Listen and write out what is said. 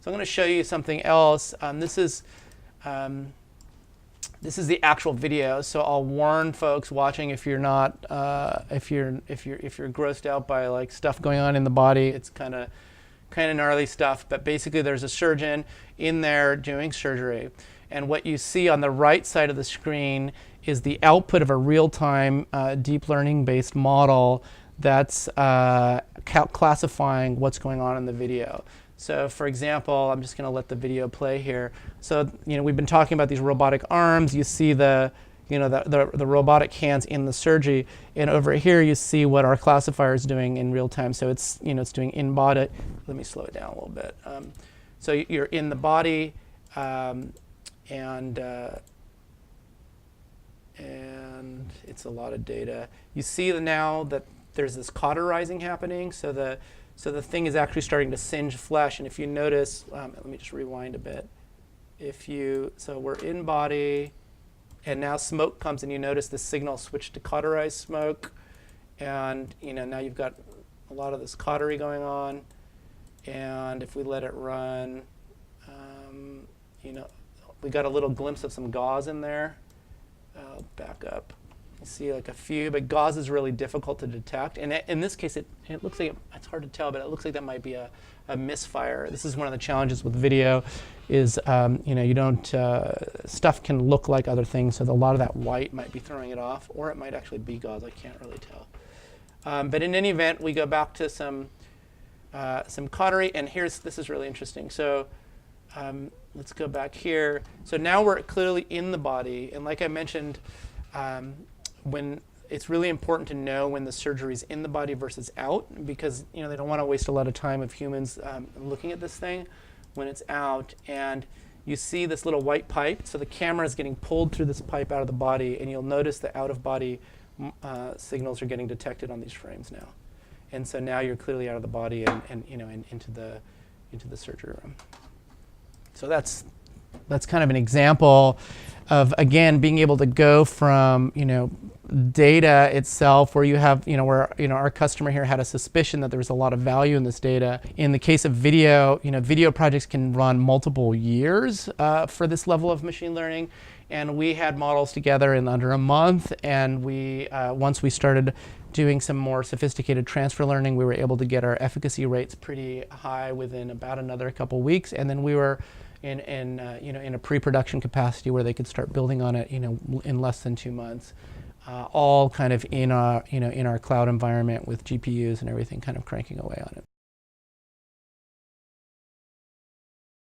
So I'm going to show you something else. This is the actual video, so I'll warn folks watching if you're not if you're grossed out by like stuff going on in the body. It's kind of gnarly stuff, but basically there's a surgeon in there doing surgery, and what you see on the right side of the screen is the output of a real-time deep learning based model that's classifying what's going on in the video. So for example, I'm just going to let the video play here. So we've been talking about these robotic arms. You see the robotic hands in the surgery, and over here you see what our classifier is doing in real time. So it's it's doing in body. Let me slow it down a little bit. So you're in the body, and it's a lot of data. You see now that there's this cauterizing happening. So the thing is actually starting to singe flesh. And if you notice, let me just rewind a bit. So we're in body, and now smoke comes, and you notice the signal switch to cauterized smoke. And now you've got a lot of this cautery going on. And if we let it run, we got a little glimpse of some gauze in there. Back up. You see like a few, but gauze is really difficult to detect. And in this case, it looks like it's hard to tell, but it looks like that might be a misfire. This is one of the challenges with video, is you don't stuff can look like other things, so a lot of that white might be throwing it off, or it might actually be gauze. I can't really tell. But in any event, we go back to some cautery, and this is really interesting. So let's go back here. So now we're clearly in the body, and like I mentioned, when it's really important to know when the surgery is in the body versus out, because they don't want to waste a lot of time of humans looking at this thing when it's out. And you see this little white pipe, so the camera is getting pulled through this pipe out of the body, and you'll notice the out-of-body signals are getting detected on these frames now. And so now you're clearly out of the body and into the surgery room. So that's kind of an example of, again, being able to go from data itself, where you have where our customer here had a suspicion that there was a lot of value in this data. In the case of video, video projects can run multiple years for this level of machine learning, and we had models together in under a month. And we once we started doing some more sophisticated transfer learning, we were able to get our efficacy rates pretty high within about another couple weeks, and then we were in a pre-production capacity where they could start building on it in less than 2 months, all kind of in our cloud environment with GPUs and everything kind of cranking away on it.